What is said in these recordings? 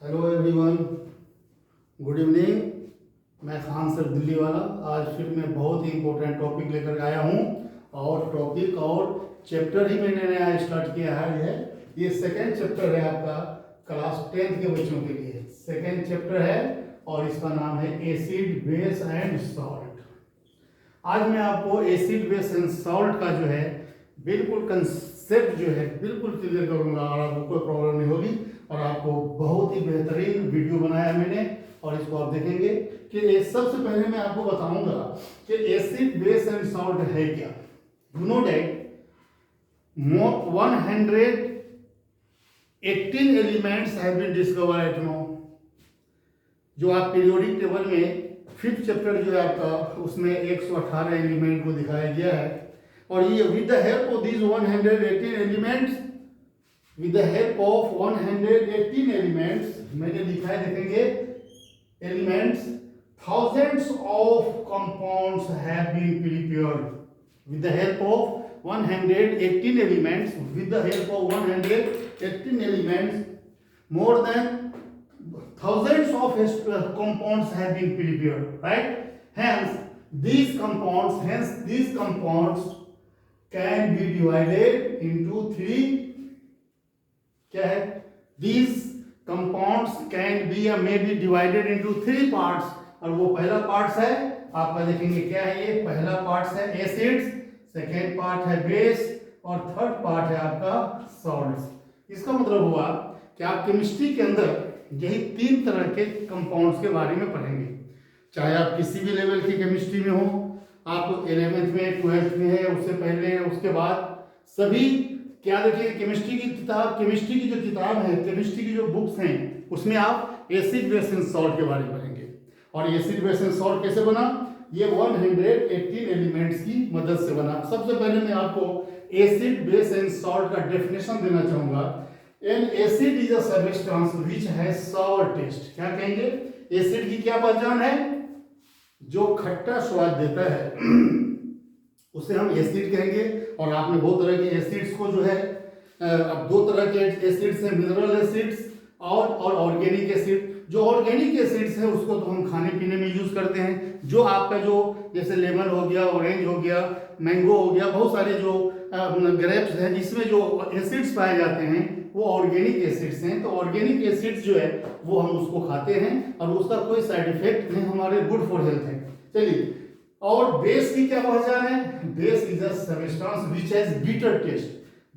Hello everyone, good evening. मैं Khan sir Delhi वाला आज फिर मैं बहुत ही इम्पोर्टेंट टॉपिक लेकर आया हूँ और टॉपिक और चैप्टर ही मैंने नया स्टार्ट किया है। ये सेकेंड चैप्टर है आपका क्लास 10th के बच्चों के लिए। सेकेंड चैप्टर है और इसका नाम है एसिड बेस एंड सॉल्ट। आज मैं आपको एसिड बेस एंड सॉल्ट का जो है बिल्कुल कंसेप्ट जो है बिल्कुल क्लियर करूँगा और आपको कोई प्रॉब्लम नहीं होगी। और आपको बहुत ही बेहतरीन वीडियो बनाया है मैंने और इसको आप देखेंगे कि सबसे पहले मैं आपको बताऊंगा कि एसिड बेस एंड सॉल्ट है क्या। You know that 118 elements have been discovered at no. जो आप पीरियोडिक टेबल में 5th चैप्टर जो है आपका उसमें 118 एलिमेंट को दिखाया गया है। और ये with the help of this 118 elements with the help of 118 elements मैंने लिखा है, देखेंगे elements, thousands of compounds have been prepared with the help of 118 elements. With the help of 118 elements, more than thousands of compounds have been prepared, right? Hence these compounds can be divided into three. क्या है? These compounds can be or may be divided into 3 parts। और वो पहला parts है आपका, देखेंगे क्या है ये पहला पार्ट्स है एसिड्स, सेकेंड पार्ट है बेस और थर्ड पार्ट है आपका सॉल्ट्स। इसका मतलब हुआ कि आप केमिस्ट्री के अंदर यही 3 तरह के कंपाउंड्स के बारे में पढ़ेंगे। चाहे आप किसी भी लेवल की केमिस्ट्री में हो, आप 11th में 12th में है, उससे पहले उसके बाद सभी क्या देखिए केमिस्ट्री की किताब, केमिस्ट्री की जो किताब है, केमिस्ट्री की जो बुक्स हैं उसमें आप एसिड बेस एंड सॉल्ट के बारे में पढ़ेंगे। और एसिड बेस एंड सॉल्ट कैसे बना, ये 118 एलिमेंट्स की मदद से बना। सबसे पहले मैं आपको एसिड बेस एंड सॉल्ट का डेफिनेशन देना चाहूंगा। An acid is a substance which has sour taste. क्या कहेंगे? एसिड की क्या पहचान है? जो खट्टा स्वाद देता है उसे हम एसिड कहेंगे। और आपने बहुत तरह के एसिड्स को जो है, अब 2 तरह के एसिड्स हैं, मिनरल एसिड्स और ऑर्गेनिक एसिड। जो ऑर्गेनिक एसिड्स है उसको तो हम खाने पीने में यूज करते हैं। जो आपका जो जैसे लेमन हो गया, ऑरेंज हो गया, मैंगो हो गया, बहुत सारे जो ग्रेप्स हैं जिसमें जो एसिड्स पाए जाते हैं वो ऑर्गेनिक एसिड्स हैं। तो ऑर्गेनिक एसिड्स जो है वो हम उसको खाते हैं और उसका कोई साइड इफेक्ट नहीं, हमारे गुड फॉर हेल्थ है। चलिए, और बेस की क्या पहचान है? Base is a substance which has bitter taste.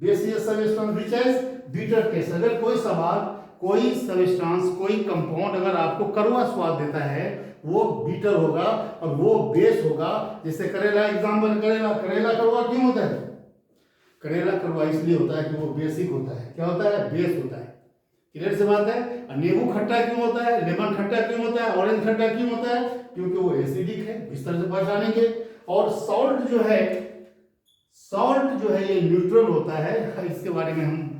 Base is a substance which has bitter taste. अगर कोई सवाल, कोई सब्सटेंस, कोई कंपाउंड अगर आपको कड़वा स्वाद देता है वो बिटर होगा और वो बेस होगा। जैसे करेला, एग्जांपल करेला कड़वा क्यों होता है? करेला कड़वा इसलिए होता है कि वो बेसिक होता है। क्या होता है? बेस होता है। क्लियर से बात है। नींबू खट्टा क्यों होता है? लेमन खट्टा क्यों होता है? ऑरेंज खट्टा क्यों होता है? क्योंकि वो एसिडिक है। इस तरह से पहचानेंगे। और सॉल्ट जो है ये न्यूट्रल होता है। इसके बारे में हम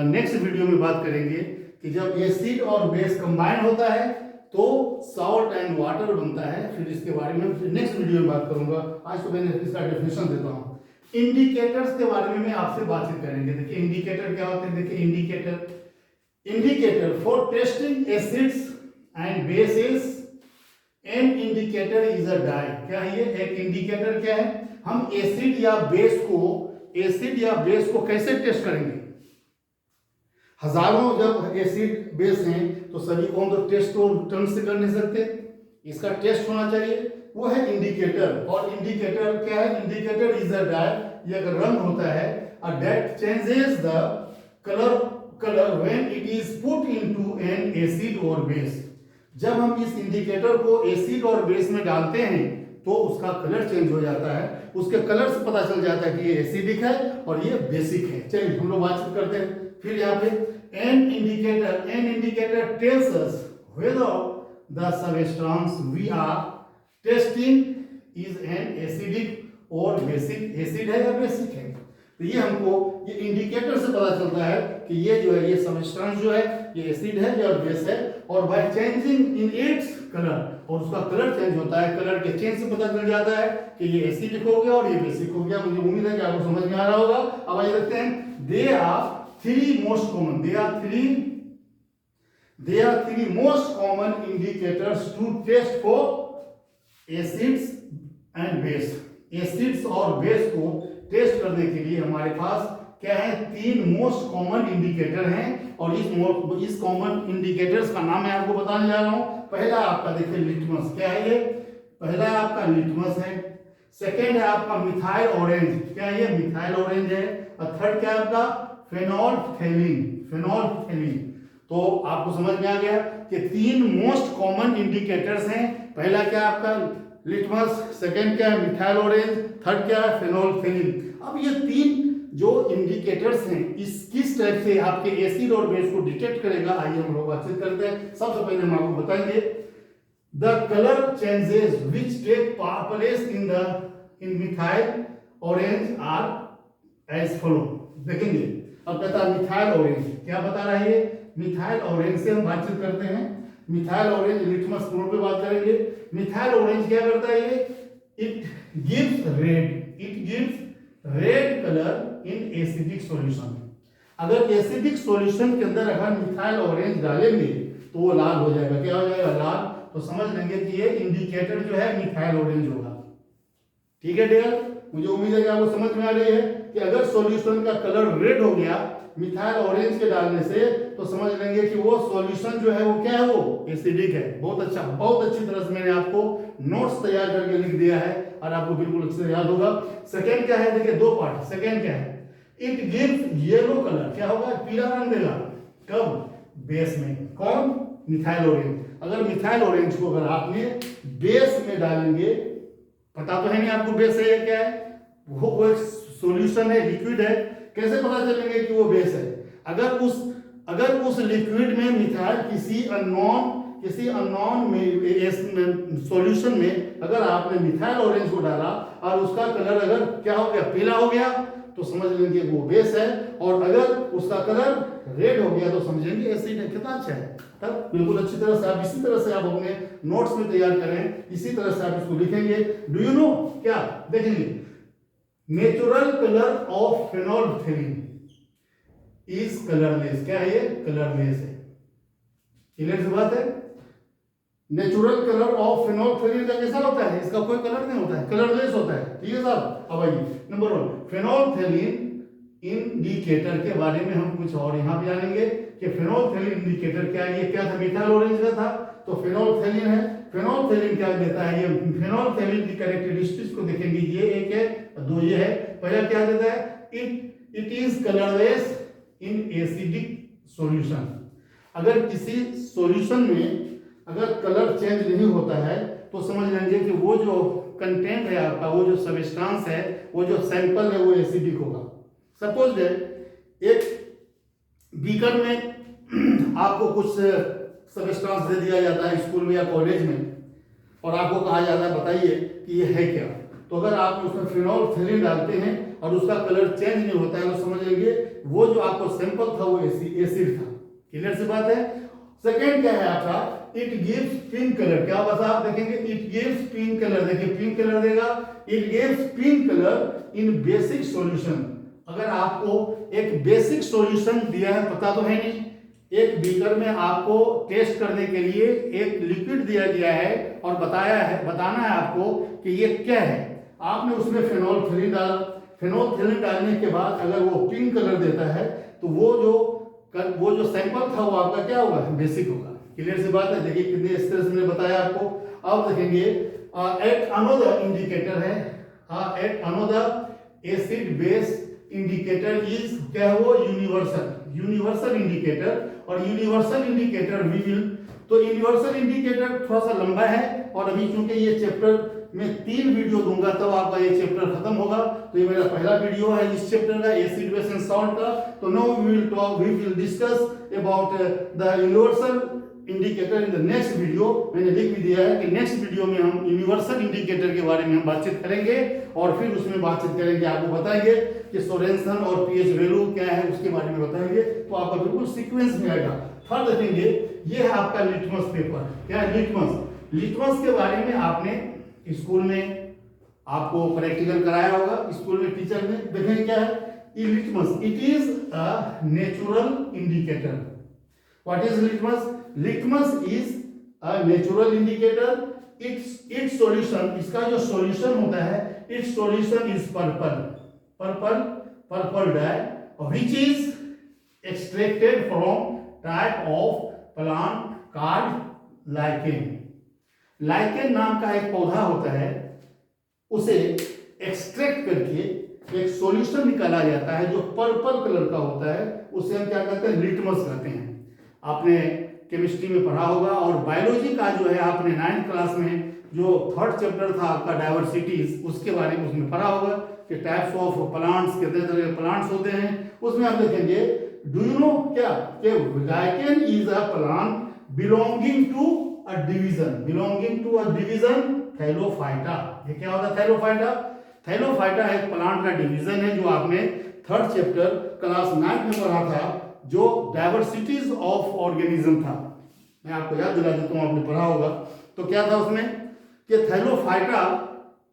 नेक्स्ट वीडियो में बात करेंगे कि जब एसिड और बेस कंबाइन होता है तो सॉल्ट एंड वाटर बनता है। फिर इसके बारे में नेक्स्ट वीडियो में बात करूंगा। आज तो मैंने इसका डेफिनेशन देता हूं। इंडिकेटर्स के बारे में मैं आपसे बातचीत करेंगे। देखिए इंडिकेटर क्या होते हैं। देखिए indicator for testing acids and bases, an indicator is a dye। क्या है ये? एक इंडिकेटर क्या है? हम एसिड या बेस को कैसे टेस्ट करेंगे? हजारों जब एसिड बेस हैं तो सभी को हम तो टेस्ट तो टर्न से कर नहीं सकते। इसका टेस्ट होना चाहिए, वो है इंडिकेटर। और इंडिकेटर क्या है? इंडिकेटर इज अ डाई, ये एक रंग होता है। That changes the color when it is put into an acid or base। जब हम इस इंडिकेटर को एसिड और बेस में डालते हैं तो उसका कलर चेंज हो जाता है। उसके कलर से पता चल जाता है कि ये एसिडिक है और ये बेसिक है। चलिए हम लोग बातचीत करते हैं। फिर यहाँ पे an indicator tells us whether the substance we are testing is an acidic और बेसिक, एसिड है या बेसिक है। तो ये हमको ये इंडिकेटर से पता चलता है कि ये जो है ये सब्सटेंस जो है ये एसिड है या बेस है। और by changing in its colour, और उसका कलर चेंज होता है। कलर के चेंज से पता चल जाता है कि ये एसिडिक हो गया और ये बेसिक हो गया। मुझे उम्मीद है कि आपको समझ में आ रहा होगा। अब आइए देखते हैं। They are 3 most common, they are 3 They are three most common indicators to test for acids and base. Acids और बेस को टेस्ट करने के लिए हमारे पास क्या है, तीन मोस्ट कॉमन इंडिकेटर हैं, और इस कॉमन इंडिकेटर्स का नाम मैं आपको बताने जा रहा हूं। पहला आपका देखिए लिटमस, क्या है ये, पहला आपका लिटमस है, सेकेंड है आपका मिथाइल ऑरेंज, क्या है ये, मिथाइल ऑरेंज है, और थर्ड क्या है आपका फेनोल्फथेलीन, फेनोल्फथेलीन। तो आपको समझ में आ गया कि तीन मोस्ट कॉमन इंडिकेटर्स हैं। पहला क्या आपका लिटमस, सेकेंड क्या है मिथाइल ऑरेंज, थर्ड क्या है फेनोल्फथेलीन। अब ये तीन जो इंडिकेटर्स हैं इस किस टाइप से आपके एसिड और बेस को डिटेक्ट करेगा, आइए हम लोग बातचीत करते हैं। सबसे पहले हम आपको बताएंगे the colour changes which take place in methyl orange are as follow. देखेंगे अब कहता है मिथाइल ऑरेंज, क्या बता रहा है ये, मिथाइल ऑरेंज से हम बातचीत करते हैं। मिथाइल ऑरेंज लिटमस मोड पे बात करेंगे। मिथाइल ऑरेंज क्या करता है ये, it gives red colour in acidic solution. अगर एसिडिक सॉल्यूशन के अंदर अगर मिथाइल ऑरेंज डालेंगे तो वो लाल हो जाएगा, क्या हो जाएगा, लाल। तो समझ लेंगे कि ये इंडिकेटर जो है मिथाइल ऑरेंज होगा। ठीक है डियर, मुझे उम्मीद है कि आपको समझ में आ रही है कि अगर सॉल्यूशन का कलर रेड हो गया मिथाइल ऑरेंज के डालने से, तो समझ लेंगे कि वो सॉल्यूशन जो है वो क्या है, वो एसिडिक है। बहुत अच्छा, बहुत अच्छी तरह से मैंने आपको नोट्स तैयार करके लिख दिया है और आपको बिल्कुल अच्छे से याद होगा। सेकेंड क्या है, देखिए दो पार्ट, सेकेंड क्या है, इट गिव्स येलो कलर, क्या होगा, पीला रंग देगा, कब, बेस में, कौन, मिथाइल ऑरेंज। अगर मिथाइल ऑरेंज को अगर आपने बेस में डालेंगे, पता तो है नहीं आपको बेस है या क्या है, वो एक सॉल्यूशन है, लिक्विड है, कैसे पता चलेंगे कि वो बेस है। अगर उस लिक्विड में मिथाइल किसी अननोन में सॉल्यूशन में अगर आपने मिथाइल ऑरेंज को डाला और उसका कलर अगर क्या हो गया, पीला हो गया, तो समझ लेंगे वो बेस है, और अगर उसका कलर रेड हो गया तो समझेंगे एसिड है। कितना अच्छा है, तब बिल्कुल अच्छी तरह से आप इसी तरह से आप अपने नोट्स में तैयार करें, इसी तरह से आप इसको लिखेंगे। डू यू नो, क्या देखेंगे, natural colour of phenolphthalein is colourless, क्या है ये, कलरलेस है। क्लियर सी बात है। नेचुरल कलर ऑफ फेनोल्फथेलीन का कैसा होता है, इसका कोई कलर नहीं होता है, कलरलेस होता है। ठीक है साहब, अब आइए नंबर 1, फेनोल्फथेलीन इंडिकेटर के बारे में हम कुछ और यहाँ पे जानेंगे कि फेनोल्फथेलीन इंडिकेटर क्या है। ये क्या था, मिथाइल ऑरेंज का था, तो फेनोल्फथेलीन है। फेनोल्फथेलीन क्या देता है, ये फेनोल्फथेलीन की कैरेक्टरिस्टिक्स को देखेंगे, ये एक है, दो ये है। पहला क्या देता है, it is colourless in acidic solution. अगर किसी सॉल्यूशन में अगर कलर चेंज नहीं होता है तो समझ लेंगे कि वो जो कंटेंट है आपका, वो जो सब्सटेंस है, वो जो सैंपल है वो एसिडिक होगा। सपोज एक बीकर में आपको कुछ सब्सटेंस दे दिया जाता है स्कूल में या कॉलेज में, और आपको कहा जाता है बताइए कि ये है क्या। तो अगर आप उसमें फेनोल्फथेलीन डालते हैं और उसका कलर चेंज नहीं होता है तो समझ लेंगे वो जो आपको सैंपल था वो एसिड था। क्लियर सी बात है। सेकेंड क्या है आपका, इट गिव्स पिंक कलर, क्या बता आप देखेंगे, इट गिव्स पिंक कलर, देखिए पिंक कलर देगा, it gives pink colour in basic solution. अगर आपको एक बेसिक सॉल्यूशन दिया है, पता तो है नहीं, एक बीकर में आपको टेस्ट करने के लिए एक लिक्विड दिया गया है और बताना है आपको कि ये क्या है। आपने उसमें फेनोल्फथेलीन डाला, फेनोल्फथेलीन डालने के बाद अगर वो पिंक कलर देता है तो वो जो सैंपल था वो आपका क्या होगा, बेसिक होगा। क्लियर सी बात है। देखिए कितने इस तरह से मैंने बताया आपको। अब देखेंगे एट अनदर इंडिकेटर है, at another acid base indicator is क्या है, वो यूनिवर्सल इंडिकेटर। और यूनिवर्सल इंडिकेटर वी विल, तो यूनिवर्सल इंडिकेटर थोड़ा सा लंबा है, और अभी चूंकि ये चैप्टर में 3 वीडियो दूंगा तब आपका ये चैप्टर खत्म होगा। तो ये मेरा पहला वीडियो है इस चैप्टर का, एसिड बेस एंड सॉल्ट का। तो now we will discuss about the universal indicator in the next video. मैंने लिख भी दिया है कि नेक्स्ट वीडियो में हम यूनिवर्सल इंडिकेटर के बारे में हम बातचीत करेंगे, और फिर उसमें बातचीत करेंगे, आपको बताएंगे कि सोरेंसन और पीएच वैल्यू क्या है उसके बारे में बताएंगे। तो आपका बिल्कुल सीक्वेंस में आएगा। थर्ड देखेंगे, ये है आपका लिटमस पेपर। क्या है लिटमस के बारे में आपने स्कूल में आपको प्रैक्टिकल कराया होगा, स्कूल में टीचर ने। देखेंगे क्या है litmus, it is a natural indicator. What is litmus? Litmus is a natural indicator. Its solution, इसका जो solution होता है, its solution is purple dye, which is extracted from type of plant called lichen. Lichen नाम का एक पौधा होता है, उसे एक्सट्रैक्ट करके एक सॉल्यूशन निकाला जाता है जो पर्पल कलर का होता है, उसे हम क्या कहते हैं? लिटमस कहते हैं. आपने केमिस्ट्री में पढ़ा होगा. और बायोलॉजी का जो है आपने 9th क्लास में जो 3rd चैप्टर था आपका डाइवर्सिटीज, उसके बारे में उसमें पढ़ा होगा कि टाइप्स ऑफ प्लांट्स, कितने तरह के प्लांट्स होते हैं. उसमें आप देखेंगे, डू यू नो क्या कि lichen is a plant belonging to a division thallophyta. ये क्या होता है? थैलोफाइटा. थैलोफाइटा एक प्लांट का डिवीजन है जो आपने 3rd चैप्टर क्लास 9 में पढ़ा था, जो डाइवर्सिटीज ऑफ ऑर्गेनिज्म था. मैं आपको याद दिला देता हूँ, आपने पढ़ा होगा. तो क्या था उसमें कि थैलोफाइटा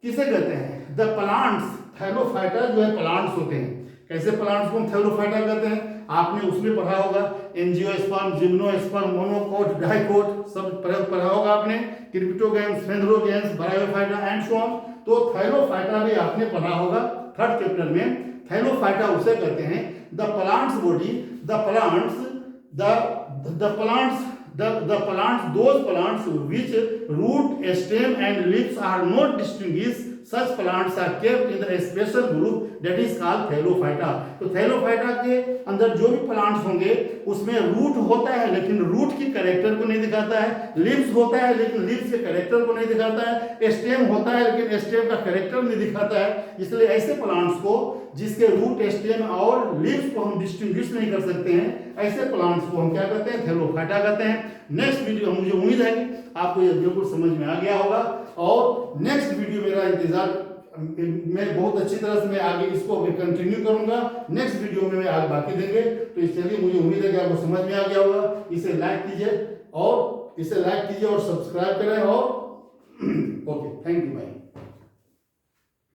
किसे कहते हैं? The plants. थैलोफाइटा जो है प्लांट्स होते हैं. कैसे प्लांट्स को हम थैलोफाइटा कहते हैं? आपने उसमें पढ़ा होगा एंजियोस्पर्म, जिम्नोस्पर्म, मोनोकोट, डाइकोट, सब प्रयोग पढ़ा होगा आपने. Cryptogams, phanerogams, bryophyta and so on. तो थैलोफाइटा भी आपने पढ़ा होगा 3rd चैप्टर में. थैलोफाइटा उसे कहते हैं the plants body, those plants which root, stem and leaves are not distinguished. Such plants are kept in the special group that is called thallophyta. तो थैलोफाइटा के अंदर जो भी प्लांट्स होंगे उसमें रूट होता है लेकिन रूट की कैरेक्टर को नहीं दिखाता है. लीव्स होता है लेकिन लीव्स के कैरेक्टर को नहीं दिखाता है. स्टेम होता है लेकिन स्टेम का कैरेक्टर नहीं दिखाता है. इसलिए ऐसे प्लांट्स को जिसके रूट, स्टेम और लीव्स को हम डिस्टिंग्विश नहीं कर सकते हैं, ऐसे प्लांट्स को हम क्या कहते हैं? थैलोफाइटा कहते हैं. नेक्स्ट वीडियो, मुझे उम्मीद है कि आपको ये बिल्कुल समझ में आ गया होगा. और नेक्स्ट वीडियो मेरा इंतजार, मैं बहुत अच्छी तरह से मैं आगे इसको कंटिन्यू करूंगा. नेक्स्ट वीडियो में मैं आगे बाकी देंगे. तो इसलिए मुझे उम्मीद है कि आपको समझ में आ गया होगा. इसे लाइक कीजिए और सब्सक्राइब करें. और ओके, थैंक यू भाई.